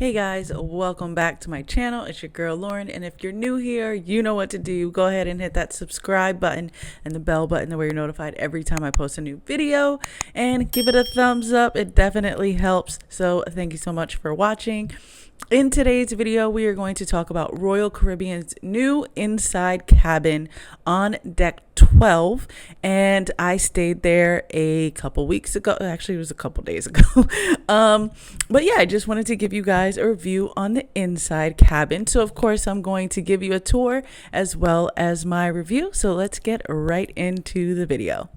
Hey guys, welcome back to my channel. It's your girl Lauren, and if you're new here, you know what to do. Go ahead and hit that subscribe button and the bell button where you're notified every time I post a new video, and give it a thumbs up. It definitely helps. So thank you so much for watching. In today's video, we are going to talk about Royal Caribbean's new inside cabin on deck 12, and I stayed there a couple weeks ago. Actually, it was a couple days ago. But yeah, I just wanted to give you guys a review on the inside cabin. So of course, I'm going to give you a tour as well as my review. So let's get right into the video.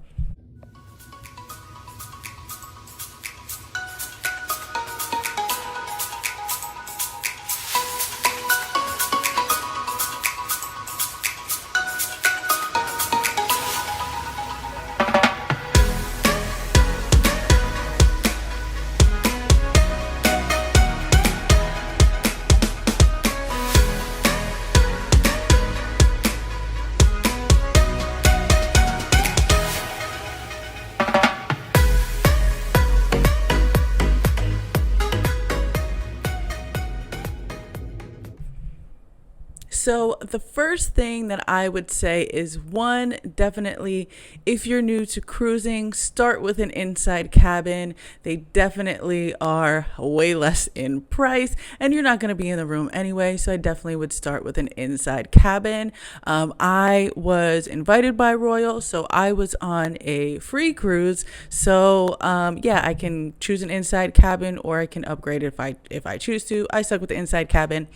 So the first thing that I would say is, one, definitely if you're new to cruising, start with an inside cabin. They definitely are way less in price, and you're not going to be in the room anyway. So I definitely would start with an inside cabin. I was invited by Royal, so I was on a free cruise. So yeah, I can choose an inside cabin, or I can upgrade it if I choose to. I stuck with the inside cabin.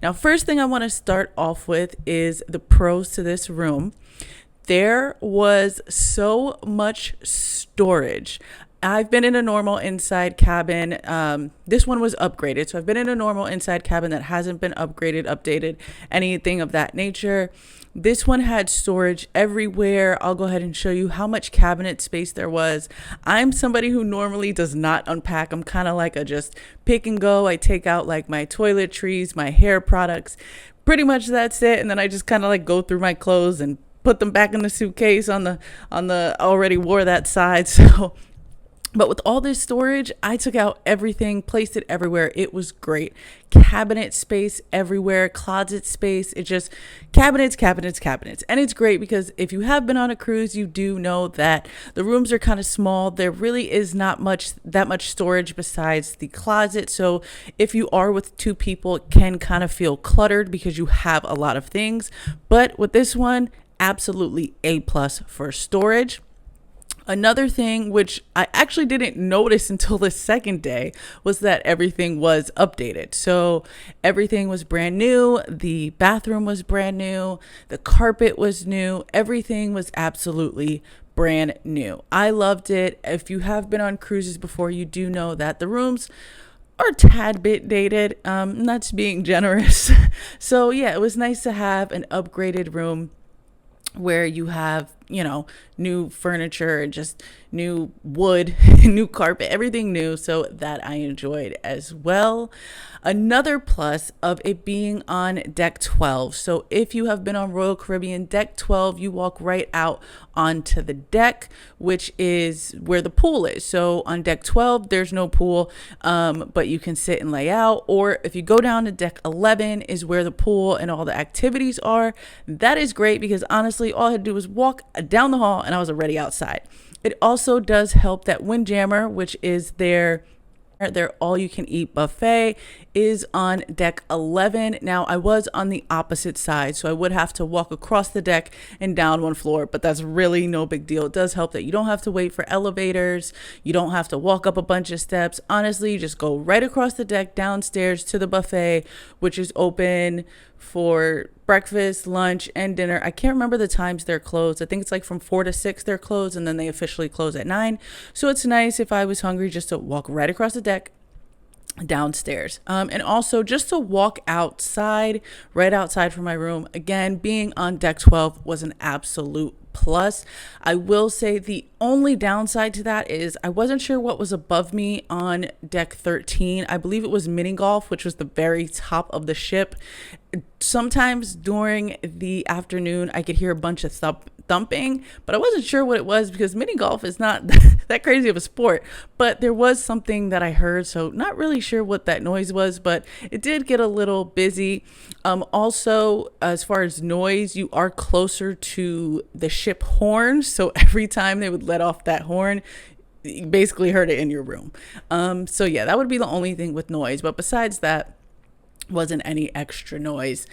Now, first thing I want to start off with is the pros to this room. There was so much storage. I've been in a normal inside cabin. This one was upgraded. So I've been in a normal inside cabin that hasn't been upgraded, updated, anything of that nature. This one had storage everywhere. I'll go ahead and show you how much cabinet space there was. I'm somebody who normally does not unpack. I'm kind of like a just pick and go. I take out like my toiletries, my hair products. Pretty much that's it. And then I just kind of like go through my clothes and put them back in the suitcase on the already wore that side. So but with all this storage, I took out everything, placed it everywhere. It was great. Cabinet space everywhere, closet space. It just cabinets. And it's great because if you have been on a cruise, you do know that the rooms are kind of small. There really is not that much storage besides the closet. So if you are with two people, it can kind of feel cluttered because you have a lot of things. But with this one, absolutely A+ for storage. Another thing, which I actually didn't notice until the second day, was that everything was updated. So everything was brand new. The bathroom was brand new. The carpet was new. Everything was absolutely brand new. I loved it. If you have been on cruises before, you do know that the rooms are a tad bit dated. That's being generous. So yeah, it was nice to have an upgraded room where you have, new furniture and just new wood, new carpet, everything new. So that I enjoyed as well. Another plus of it being on deck 12. So if you have been on Royal Caribbean deck 12, you walk right out onto the deck, which is where the pool is. So on deck 12, there's no pool, but you can sit and lay out. Or if you go down to deck 11 is where the pool and all the activities are. That is great because honestly, all I had to do was walk down the hall and I was already outside. It also does help that Windjammer, which is their all-you-can-eat buffet, is on deck 11. Now, I was on the opposite side, so I would have to walk across the deck and down one floor, but that's really no big deal. It does help that you don't have to wait for elevators. You don't have to walk up a bunch of steps. Honestly, you just go right across the deck downstairs to the buffet, which is open for breakfast, lunch, and dinner. I can't remember the times they're closed. I think it's like from 4 to 6 they're closed, and then they officially close at 9. So it's nice if I was hungry just to walk right across the deck downstairs, and also just to walk outside, right outside from my room. Again, being on deck 12 was an absolute plus. I will say the only downside to that is I wasn't sure what was above me on deck 13. I believe it was mini golf, which was the very top of the ship. Sometimes during the afternoon, I could hear a bunch of thumping, but I wasn't sure what it was because mini golf is not that crazy of a sport. But there was something that I heard, so not really sure what that noise was, but it did get a little busy. Also, as far as noise, you are closer to the ship horn, so every time they would let off that horn, you basically heard it in your room. So yeah, that would be the only thing with noise, but besides that, wasn't any extra noise.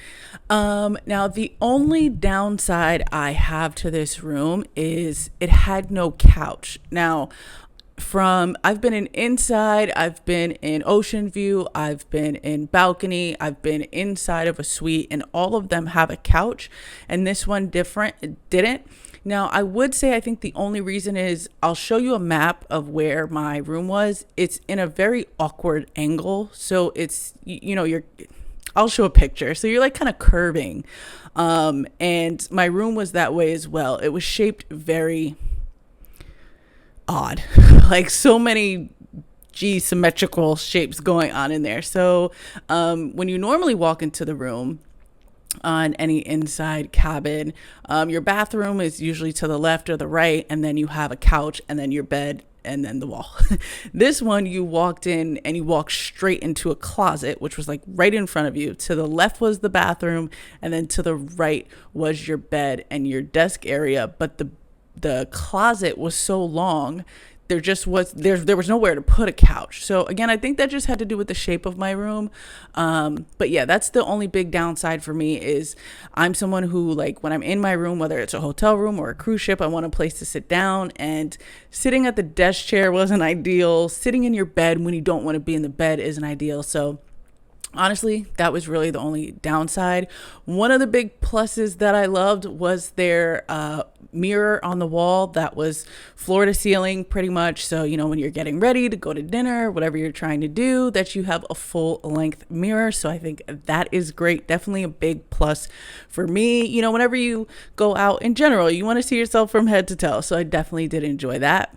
Now the only downside I have to this room is it had no couch. Now I've been in inside, I've been in ocean view, I've been in balcony, I've been inside of a suite, and all of them have a couch, and this one didn't. Now, I would say I think the only reason is I'll show you a map of where my room was. It's in a very awkward angle. So it's, I'll show a picture. So you're like kind of curving. And my room was that way as well. It was shaped very odd, like so many symmetrical shapes going on in there. So when you normally walk into the room, on any inside cabin, your bathroom is usually to the left or the right, and then you have a couch and then your bed and then the wall. This one, you walked in and you walked straight into a closet, which was like right in front of you. To the left was the bathroom, and then to the right was your bed and your desk area. But the closet was so long, there was nowhere to put a couch. So again, I think that just had to do with the shape of my room. But yeah, that's the only big downside for me is I'm someone who, like, when I'm in my room, whether it's a hotel room or a cruise ship, I want a place to sit down, and sitting at the desk chair wasn't ideal. Sitting in your bed when you don't want to be in the bed isn't ideal. So honestly, that was really the only downside. One of the big pluses that I loved was their mirror on the wall that was floor to ceiling pretty much. So, when you're getting ready to go to dinner, whatever you're trying to do, that you have a full length mirror. So I think that is great. Definitely a big plus for me. Whenever you go out in general, you want to see yourself from head to toe. So I definitely did enjoy that.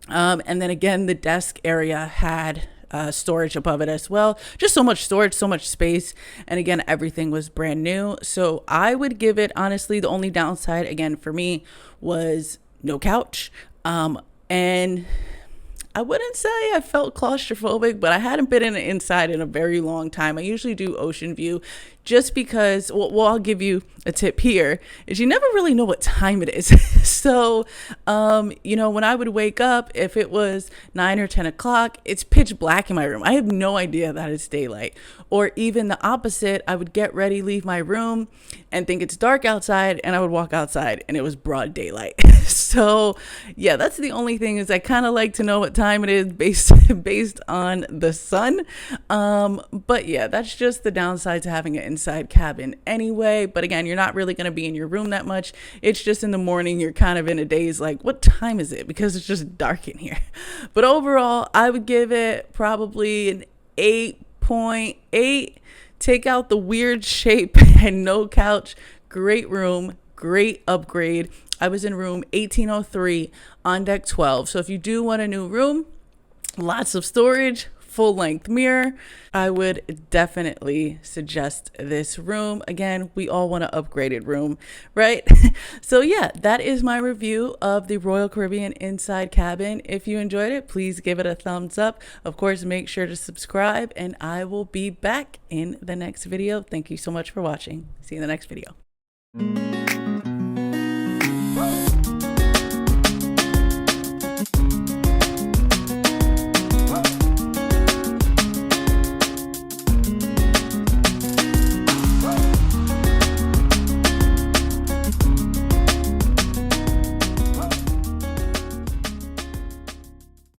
And then again, the desk area had storage above it as well. Just so much storage, so much space. And again, everything was brand new. So I would give it, honestly, the only downside again for me was no couch. And I wouldn't say I felt claustrophobic, but I hadn't been inside in a very long time. I usually do ocean view just because, well, I'll give you a tip here, is you never really know what time it is. So, when I would wake up, if it was 9 or 10 o'clock, it's pitch black in my room. I have no idea that it's daylight. Or even the opposite, I would get ready, leave my room, and think it's dark outside, and I would walk outside, and it was broad daylight. So, yeah, that's the only thing is I kind of like to know what time it is based on the sun. But yeah, that's just the downside to having an inside cabin anyway. But again, you're not really going to be in your room that much. It's just in the morning, you're kind of in a daze like, what time is it? Because it's just dark in here. But overall, I would give it probably an 8.8. Take out the weird shape and no couch. Great room, great upgrade. I was in room 1803 on deck 12. So if you do want a new room, lots of storage, full length mirror, I would definitely suggest this room. Again, we all want an upgraded room, right? So yeah, that is my review of the Royal Caribbean Inside Cabin. If you enjoyed it, please give it a thumbs up. Of course, make sure to subscribe, and I will be back in the next video. Thank you so much for watching. See you in the next video.